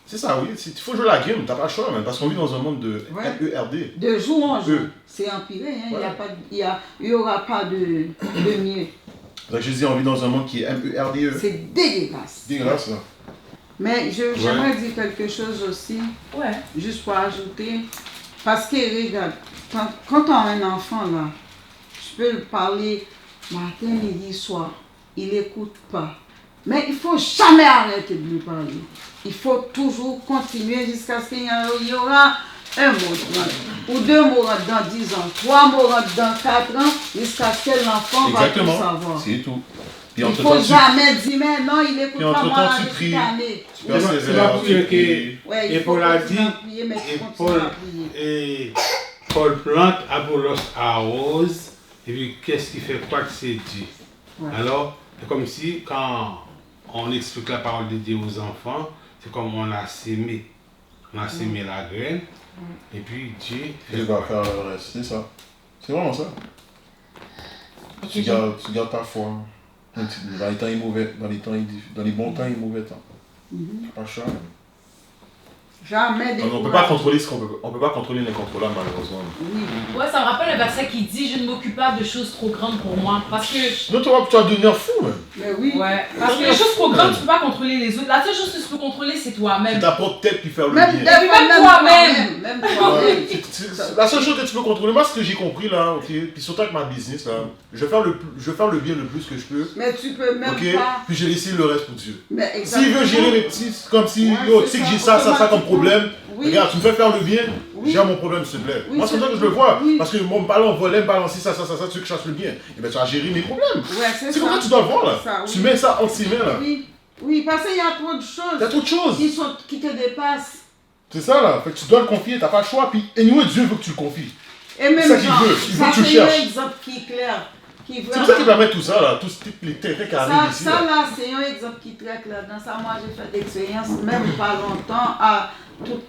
C'est ça, oui. Il faut jouer la game, t'as pas le choix, même, parce qu'on vit dans un monde de Ouais. ERD. De jour en jour, Eux. c'est empiré. Hein. Voilà. Il y aura pas de mieux. Donc je dis, on vit dans un monde qui est MERDE. C'est dégueulasse. Dégueulasse, là. Mais j'aimerais dire quelque chose aussi, Ouais. juste pour ajouter. Parce que, regarde, quand tu as un enfant là, tu peux le parler matin, midi, soir. Il n'écoute pas. Mais il ne faut jamais arrêter de lui parler. Il faut toujours continuer jusqu'à ce qu'il y aura un mot ou 2 mots dans 10 ans, 3 mots dans 4 ans, jusqu'à ce que l'enfant va tout savoir. Exactement, c'est tout. Puis Il ne entre-temps, faut jamais dire, mais non, il n'écoute Puis pas entre-temps, moi tu avec pries. cette année. tu persévères, C'est pas pour tu dire pries. Ouais, Et il faut Paul a continuer à dit- prier, mais Et tu continues à prier. et Paul plante, Apollos arrose, et puis qu'est-ce qui fait quoi que c'est Dieu? Ouais. Alors, c'est comme si quand on explique la parole de Dieu aux enfants, c'est comme on a sémé. On a sémé la graine, et puis Dieu Dieu va faire le reste, c'est ça. C'est vraiment ça. Tu gardes ta foi. Dans les temps et mauvais, dans les bons temps et mauvais temps. Pas cher. Jamais On peut pas contrôler on peut pas contrôler l'incontrôlable malheureusement. Oui. Ouais, ça me rappelle un verset qui dit je ne m'occupe pas de choses trop grandes pour moi. Parce que. Sinon tu vas devenir fou même. Mais oui. Ouais. Parce que les choses trop grandes, tu peux pas contrôler les autres. La seule chose que tu peux contrôler, c'est C'est toi-même. ta propre tête qui fait le Même, bien. même toi-même. Même toi-même. C'est la seule chose que tu peux contrôler, moi ce que j'ai compris là, ok, puis surtout avec ma business là, je vais faire le bien le plus que je peux, Mais tu peux même ok, pas. puis j'ai laissé le reste pour Dieu. Mais S'il veut gérer mes petits, comme si, Ouais, yo, c'est tu sais que ça, j'ai ça comme automatiquement. problème, Oui. regarde, tu me fais faire le bien, Oui. gère mon problème s'il te plaît. Oui, Moi c'est comme ça c'est- que je le vois, oui. parce que mon ballon volait, me balancer ça, tu veux que je fasse le bien, et bien tu vas gérer mes problèmes. Ouais, c'est C'est ça. comme ça que tu dois le voir là, C'est ça, tu oui. mets ça entre ses mains là, Oui. Oui, parce qu'il y a trop de il y a choses trop de choses, qui te dépassent. c'est ça là, fait que tu dois le confier, t'as pas le choix, puis anyway Dieu veut que tu le confies. Et même C'est ça qu'il genre, veut, il veut ça que tu le c'est cherches. un exemple qui est clair. Qui C'est pour ça qu'il vraiment- permet tout ça là, tous les terrains qui arrivent ici Ça là. là, c'est un exemple qui est très clair. Dans ça, moi, j'ai fait d'expérience, même pas longtemps, à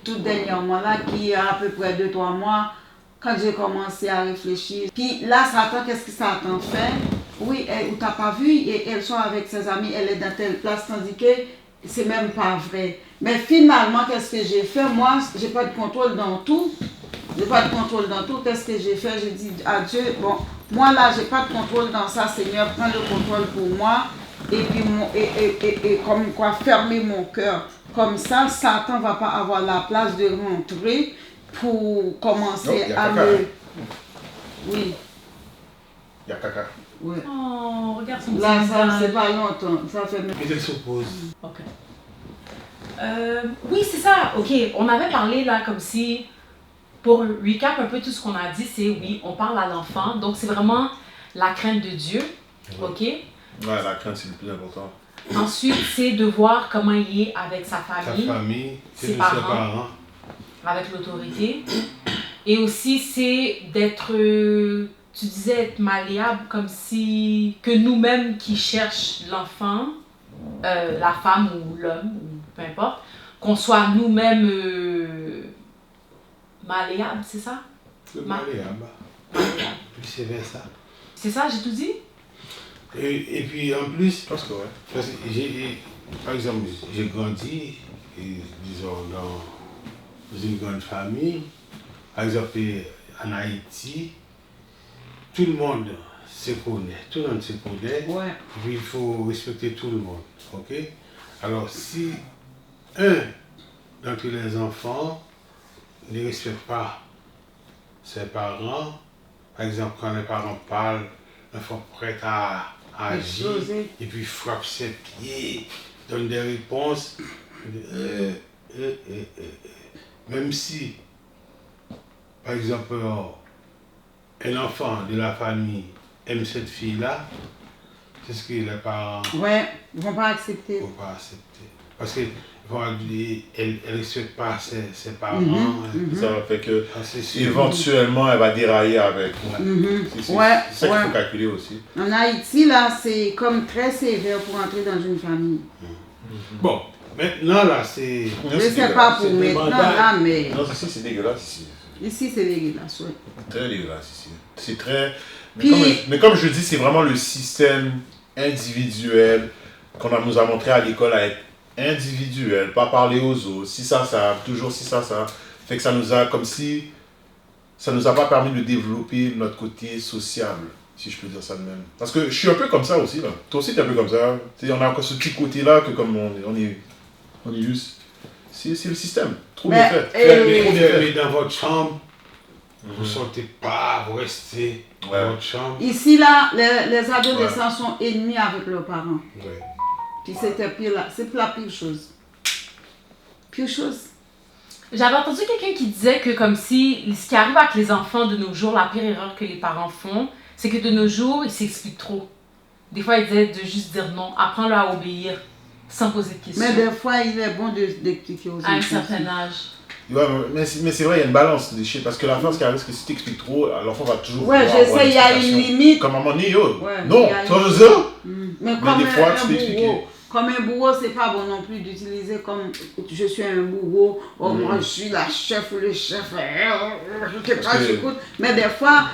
tout dernièrement, là, qui a à peu près 2-3 mois, quand j'ai commencé à réfléchir. Puis là, Satan, qu'est-ce que Satan fait? Oui, ou t'as pas vu, et elle soit avec ses amis, elle est dans telle place, tandis que c'est même pas vrai. Mais finalement, qu'est-ce que j'ai fait? Moi, j'ai pas de contrôle dans tout. J'ai pas de contrôle dans tout. Qu'est-ce que j'ai fait? J'ai dit à Dieu, bon, moi là, j'ai pas de contrôle dans ça, Seigneur, prends le contrôle pour moi. Et puis, et comme quoi, fermer mon cœur. Comme ça, Satan va pas avoir la place de rentrer pour commencer Oh, il y a à caca, me... hein. Oui, Il y a caca. ouais. Oh, regarde son petit Là, ça, visage. c'est pas longtemps. Ça fait... Et elle s'oppose. Ok. Oui, c'est ça. Ok, on avait parlé là comme si, pour recap un peu tout ce qu'on a dit, c'est oui, on parle à l'enfant. Donc c'est vraiment la crainte de Dieu. Ok. Ouais, la crainte c'est le plus important. Ensuite, c'est de voir comment il est avec sa Sa famille, famille, ses ses parents. parents. avec l'autorité. Et aussi, c'est d'être, tu disais, être malléable, comme si, que nous-mêmes qui cherchons l'enfant, la femme ou l'homme, ou peu importe, qu'on soit nous-mêmes malléables, c'est ça? Le Ma- malléable. Malléables. Puis c'est vers ça. C'est ça, j'ai tout dit? Et puis en plus, Je pense que ouais. parce que par exemple, j'ai grandi, disons, dans une grande famille. Par exemple, en Haïti, tout le monde se connaît. Tout le monde se connaît. Ouais. Et puis il faut respecter tout le monde. Ok? Alors, si un d'entre les enfants ne respecte pas ses parents, par exemple, quand les parents parlent, l'enfant prêt à agir, Exploser. et puis frappe ses pieds, donne des réponses. Même si, par exemple, un enfant de la famille aime cette fille-là, c'est ce que les parents Ouais, ils vont pas accepter. ne vont pas accepter. Parce qu'elle ne respecte pas ses parents. Ça fait que C'est sûr. éventuellement elle va dérailler avec. C'est Ouais, ça qu'il ouais. faut calculer aussi. En Haïti, là, c'est comme très sévère pour entrer dans une famille. Bon, maintenant là, c'est. Je sais pas pour c'est maintenant, demandable. là, mais Non, c'est dégueulasse ici. ici, c'est dégueulasse, ouais. Très dégueulasse ici. C'est très. Puis- Mais comme je dis, c'est vraiment le système individuel qu'on nous a montré à l'école à être individuel, pas parler aux autres. Si ça, toujours si ça. Fait que ça nous a comme si. Ça nous a pas permis de développer notre côté sociable, si je peux dire ça de même. Parce que je suis un peu comme ça aussi, là. Toi aussi, t'es un peu comme ça. Tu sais, on a encore ce petit côté-là que comme on est juste. C'est le système. Trop bien fait. Trop bien fait. Mais dans votre chambre, vous ne sortez pas, vous restez Ouais. dans votre chambre. Ici, là, les adolescents sont ennemis avec leurs parents. Ouais. Puis c'était pire, là. C'est la pire chose. Pire chose. J'avais entendu quelqu'un qui disait que comme si ce qui arrive avec les enfants de nos jours, la pire erreur que les parents font, c'est que de nos jours, ils s'expliquent trop. Des fois, ils disaient de juste dire non, apprends-le à obéir sans poser de questions. Mais des fois, il est bon d'expliquer aux À un enfants. certain âge. Ouais, mais c'est vrai, il y a une balance des shit. Parce que la fin, ce qui arrive, c'est que si tu expliques trop, l'enfant va toujours. Ouais, vouloir je avoir sais, il y a une l'explication. limite. Comme à un moment donné, yo. Ouais, Non, il y a tu vois, une- je veux dire. Mais comme des fois, tu un peux expliquer. bourreau, comme un bourreau, c'est pas bon non plus d'utiliser comme je suis un bourreau, oh moi je suis la chef, le chef, je sais pas, que- j'écoute. Mais des fois,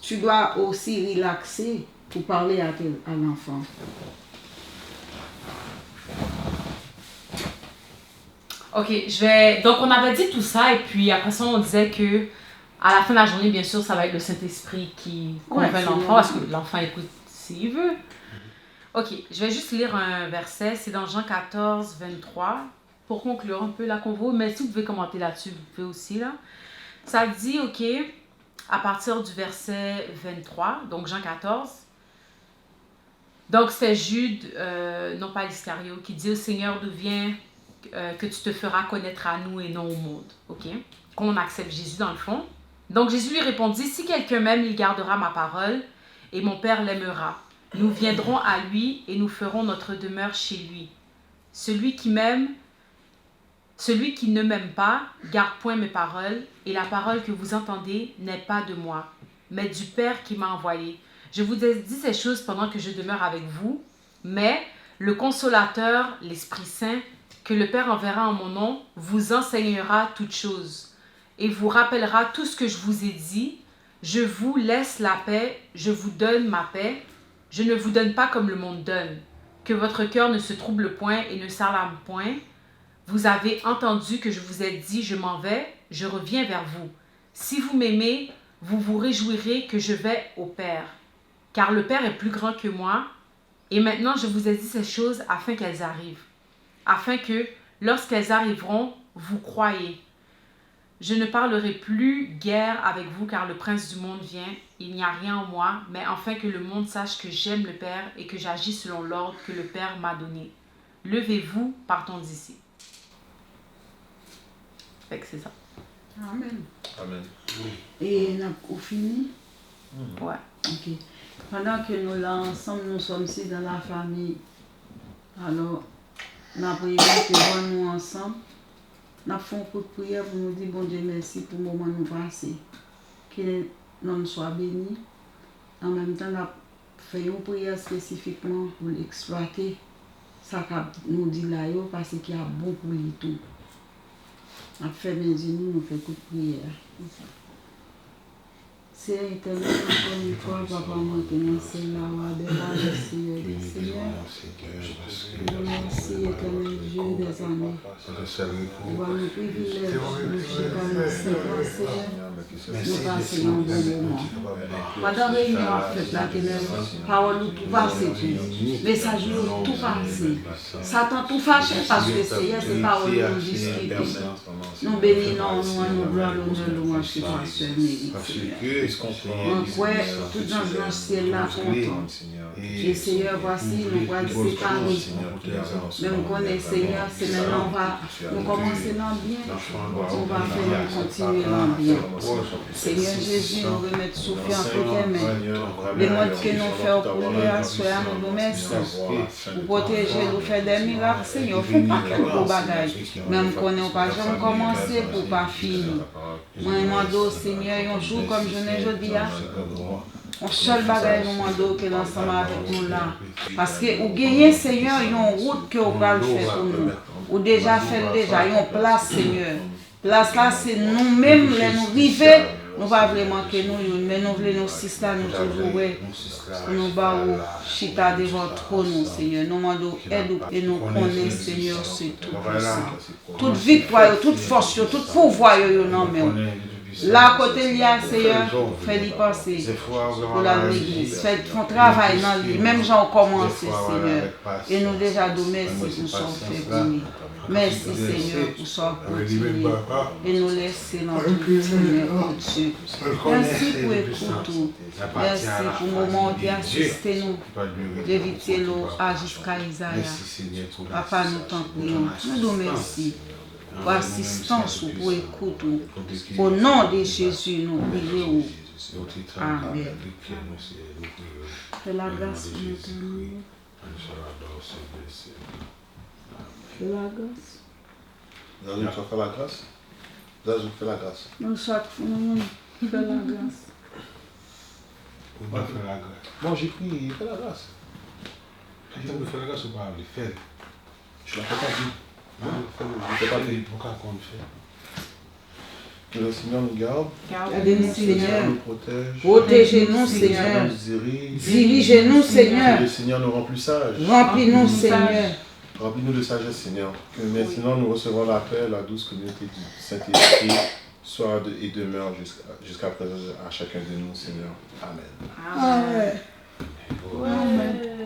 tu dois aussi relaxer pour parler à l'enfant. Ok, donc on avait dit tout ça et puis après ça on disait que à la fin de la journée, bien sûr, ça va être le Saint-Esprit qui convainc c'est l'enfant normal. parce que l'enfant écoute s'il veut. Ok, je vais juste lire un verset, c'est dans Jean 14, 23, pour conclure un peu la convo, mais si vous pouvez commenter là-dessus, vous pouvez aussi là. Ça dit, ok, à partir du verset 23, donc Jean 14, donc c'est Jude, non pas l'Iscario, qui dit au Seigneur d'où vient que tu te feras connaître à nous et non au monde, ok? Qu'on accepte Jésus dans le fond. Donc Jésus lui répondit, si quelqu'un m'aime, il gardera ma parole et mon Père l'aimera. Nous viendrons à lui et nous ferons notre demeure chez lui. Celui qui ne m'aime pas, garde point mes paroles, et la parole que vous entendez n'est pas de moi, mais du Père qui m'a envoyé. Je vous ai dit ces choses pendant que je demeure avec vous, mais le Consolateur, l'Esprit Saint, que le Père enverra en mon nom, vous enseignera toutes choses, et vous rappellera tout ce que je vous ai dit. Je vous laisse la paix, je vous donne ma paix. Je ne vous donne pas comme le monde donne. Que votre cœur ne se trouble point et ne s'alarme point. Vous avez entendu que je vous ai dit, je m'en vais, je reviens vers vous. Si vous m'aimez, vous vous réjouirez que je vais au Père. Car le Père est plus grand que moi. Et maintenant, je vous ai dit ces choses afin qu'elles arrivent. Afin que, lorsqu'elles arriveront, vous croyez. Je ne parlerai plus guère avec vous car le prince du monde vient. Il n'y a rien en moi, mais afin que le monde sache que j'aime le Père et que j'agis selon l'ordre que le Père m'a donné. Levez-vous, partons d'ici. Fait que c'est ça. Amen. Amen. Et on finit? Ouais. Ok. Pendant que nous là ensemble, nous sommes ici dans la famille. Alors, nous avons prié que nous ensemble. Nous faisons un coup de prière pour nous dire bon Dieu merci pour le moment nous passer. Que nous soient bénis. En même temps, nous avons fait une prière spécifiquement pour l'exploiter. Ça nous dit là parce qu'il y a bon pour lui tout. Nous fait mes yeux, nous fait coup de prière. C'est éternel, encore une fois, papa, moi, qui m'enseigne la loi de la Seigneur des Seigneurs. Merci, éternel Dieu des années. Pour nous privilèges, nous chacun dans cette Seigneur, nous passons un bon moment. Pendant la réunion à fête, la parole nous tout passé, message nous tout passé. Satan tout fâché parce que Seigneur, c'est parole nous discuter. Nous bénissons, nous gloire, l'honneur, louange, que ta sœur mérite. Donc, ouais, tout dans le ciel là, content. Et Seigneur, voici, nous allons séparer. Mais nous connaissons, Seigneur, c'est maintenant, on va nous commencer dans bien. On va faire nous continuer dans bien. Seigneur Jésus, nous remettons souffle entre tes mains. Les modes que nous faisons pour nous, à soi, nous merci. Pour protéger, nous faire des miracles, Seigneur. Il ne faut pas quelques bagages. Même qu'on n'ait pas jamais commencé pour ne pas finir. Moi, je demande, Seigneur, un jour comme je n'ai aujourd'hui, on seul bagage nous demande que l'ensemble avec nous là. Parce que vous gagnez, Seigneur, il y a une route que vous allez faire pour nous. Ou déjà fait déjà, il y a une place, Seigneur. Place là, c'est nous-mêmes, les nous vivons. Nous ne pas vraiment que nous, mais nous voulons nous sisters, nous toujours, nous baou chita devant trône, Seigneur. Nous demandons aide et nous connaissons, Seigneur, c'est tout puissant. Toute victoire, toute force, tout pouvoir, non, mais là, côté il y a, Seigneur, fais-y passer pour l'église. Fais ton travail dans lui. Même gens ont commencé, Seigneur. Et nous déjà nous merci pour son fait pour nous. Merci, Seigneur, pour son continuer. Et nous laisser dans tout, Seigneur, oh Dieu. Merci pour écouter. Merci pour le moment d'assister nous. D'éviter l'eau jusqu'à Isaïe. Papa, nous t'en prions. Nous nous merci. Pour assistance ou pour écoute. Au nom de Jésus, nous prions. Amen. Fais la grâce maintenant. Fais la grâce. Vous allez faire la grâce? Vous allez faire la grâce? Nous chaque fois, nous faisons la grâce. Vous allez faire la grâce. Bon, j'ai pris, fais la grâce. Vous allez faire la grâce ou pas? Faites. Je la fais pas dit. C'est pas fait. Pourquoi qu'on le fait? Que le Seigneur nous garde. Gardez-nous, Seigneur. Nous protège. Protégez-nous, Seigneur. Nous dirige. Dirigez-nous, Seigneur. Que le Seigneur nous rend plus sages. Remplis-nous, Seigneur. Remplis-nous de sagesse, Seigneur. Que maintenant nous recevons la paix, la douce communauté du Saint-Esprit, soit et demeure jusqu'à présent à chacun de nous, Seigneur. Amen. Amen. Amen.